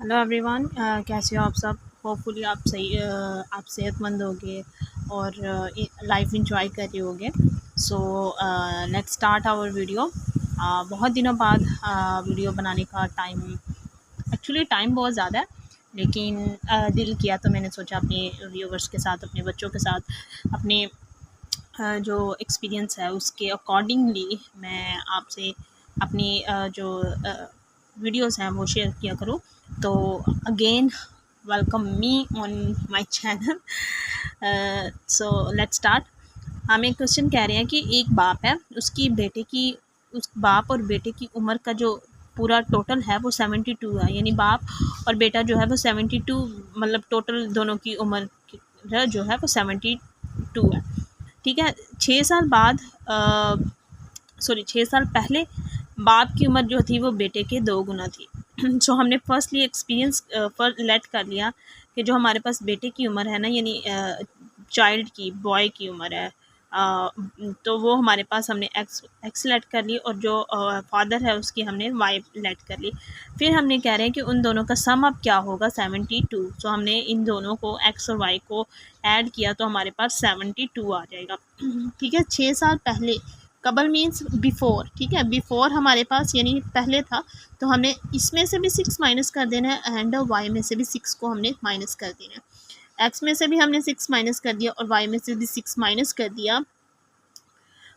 Hello everyone. कैसे हो आप सब। होपफुली आप सही आप सेहतमंद होगे और लाइफ इंजॉय कर रहे होगे। So let's start our video. बहुत दिनों बाद वीडियो बनाने का टाइम बहुत ज़्यादा है, लेकिन दिल किया तो मैंने सोचा अपने व्यूवर्स के साथ, अपने बच्चों के साथ, अपने जो एक्सपीरियंस है उसके अकॉर्डिंगली मैं आपसे अपनी जो वीडियोस हैं वो शेयर किया करूँ। तो again welcome me on my channel. So let's start. हम एक क्वेश्चन कह रहे हैं कि एक बाप है, उसकी बेटे की उस बाप और बेटे की उम्र का जो पूरा टोटल है वो 72 है। यानी बाप और बेटा जो है वो 72, मतलब टोटल दोनों की उम्र जो है वो 72 है। ठीक है। 6 साल बाद 6 साल पहले बाप की उम्र जो थी वो बेटे के 2 गुना थी। सो हमने फर्स्टली एक्सपीरियंस लेट कर लिया कि जो हमारे पास बेटे की उम्र है ना, यानी चाइल्ड की, बॉय की उम्र है, तो वो हमारे पास हमने एक्स लेट कर ली, और जो फादर है उसकी हमने वाई लेट कर ली। फिर हमने कह रहे हैं कि उन दोनों का सम अब क्या होगा, 72। सो हमने इन दोनों को एक्स और वाई को ऐड किया तो हमारे पास 72 आ जाएगा। ठीक है। 6 साल पहले, कबल मीन्स बिफोर। ठीक है। बिफोर हमारे पास यानी पहले था, तो हमने इसमें से भी 6 माइनस कर देना है एंड वाई में से भी 6 को हमने माइनस कर देना है। एक्स में से भी हमने 6 माइनस कर दिया और वाई में से भी 6 माइनस कर दिया।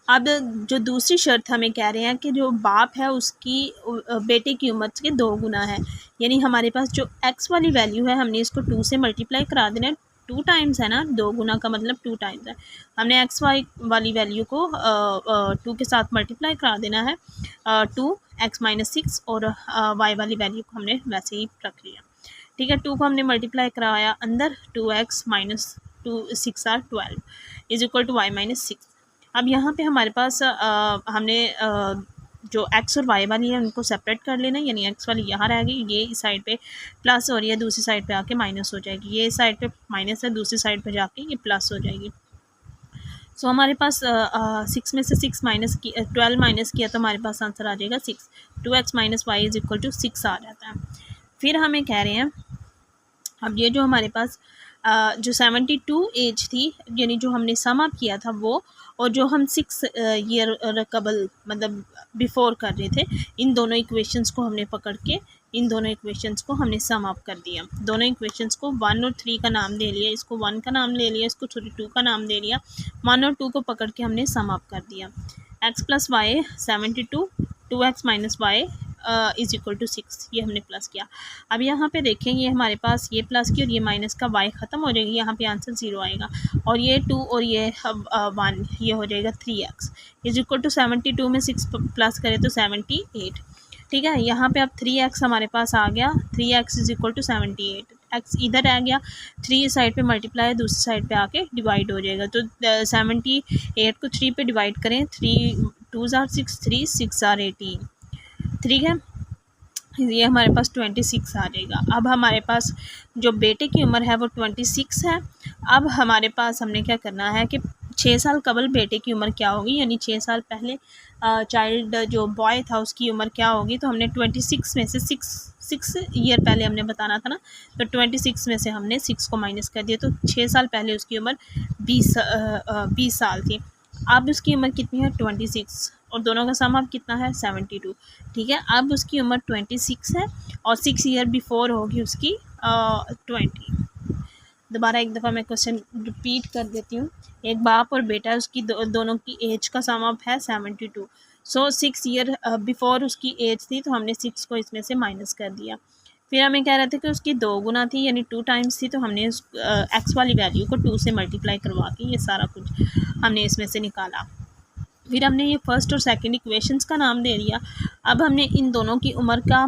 अब जो दूसरी शर्त हमें कह रहे हैं कि जो बाप है उसकी बेटे की उम्र के 2 गुना है। यानी हमारे पास जो एक्स वाली वैल्यू है हमने इसको 2 से मल्टीप्लाई करा देना है। 2 टाइम्स है ना, 2 गुना का मतलब 2 टाइम्स है। हमने एक्स वाई वाली वैल्यू को 2 के साथ मल्टीप्लाई करा देना है, 2x-6, और वाई वाली वैल्यू को हमने वैसे ही रख लिया। ठीक है। 2 को हमने मल्टीप्लाई कराया अंदर, 2x-2 6 are 12 is equal to y-6। अब यहाँ पे हमारे पास हमने जो एक्स और वाई वाली है उनको सेपरेट कर लेना, यानी एक्स वाली यहाँ रह गई, ये इस साइड पे प्लस हो रही है, दूसरी साइड पे आके माइनस हो जाएगी। ये इस साइड पे माइनस है, दूसरी साइड पे जाके ये प्लस हो जाएगी। सो हमारे पास 6 में से 6 माइनस की 12 माइनस किया तो हमारे पास आंसर आ जाएगा 6। 2x-y इज इक्वल टू 6 आ जाता है। फिर हमें कह रहे हैं, अब ये जो हमारे पास जो 72 एज थी, यानी जो हमने सम अप किया था वो, और जो हम 6 ईयर कबल मतलब बिफोर कर रहे थे, इन दोनों इक्वेशंस को हमने पकड़ के इन दोनों इक्वेशंस को हमने सम अप कर दिया। दोनों इक्वेशंस को 1 और 3 का नाम दे लिया, इसको 1 का नाम ले लिया, इसको 2 का नाम दे लिया। 1 और 2 को पकड़ के हमने सम अप कर दिया। x plus y 72, 2x-y is equal to 6, ये हमने प्लस किया। अब यहाँ पे देखें, ये हमारे पास ये प्लस की और ये माइनस का y ख़त्म हो जाएगी, यहाँ पे आंसर 0 आएगा, और ये 2 और ये 1, ये हो जाएगा 3x इज इक्वल टू 72 में 6 प्लस करें तो 78। ठीक है। यहाँ पे अब 3x हमारे पास आ गया, 3x is equal to 78। X इधर आ गया, 3 साइड पे मल्टीप्लाई, दूसरी साइड पे आके डिवाइड हो जाएगा। तो 78 को 3 पे डिवाइड करें, 3 2 आर 6, 3 6 आर 18। ठीक है। ये हमारे पास 26 आ जाएगा। अब हमारे पास जो बेटे की उम्र है वो 26 है। अब हमारे पास हमने क्या करना है कि 6 साल कबल बेटे की उम्र क्या होगी, यानी 6 साल पहले चाइल्ड जो बॉय था उसकी उम्र क्या होगी। तो हमने 26 में से 6 ईयर पहले हमने बताना था ना, तो 26 में से हमने 6 को माइनस कर दिया, तो 6 साल पहले उसकी उम्र 20 साल थी। अब उसकी उम्र कितनी है, 26, और दोनों का सम अब कितना है, 72। ठीक है। अब उसकी उम्र 26 है और 6 ईयर बिफोर होगी उसकी 20। दोबारा एक दफ़ा मैं क्वेश्चन रिपीट कर देती हूँ। एक बाप और बेटा, उसकी दोनों की एज का सम अप है 72। सो 6 ईयर बिफोर उसकी एज थी, तो हमने 6 को इसमें से माइनस कर दिया। फिर हमें कह रहे थे कि उसकी 2 गुना थी, यानी 2 टाइम्स थी, तो हमने उस एक्स वाली वैल्यू को 2 से मल्टीप्लाई करवा के ये सारा कुछ हमने इसमें से निकाला। फिर हमने ये फर्स्ट और सेकंड इक्वेशंस का नाम दे दिया। अब हमने इन दोनों की उम्र का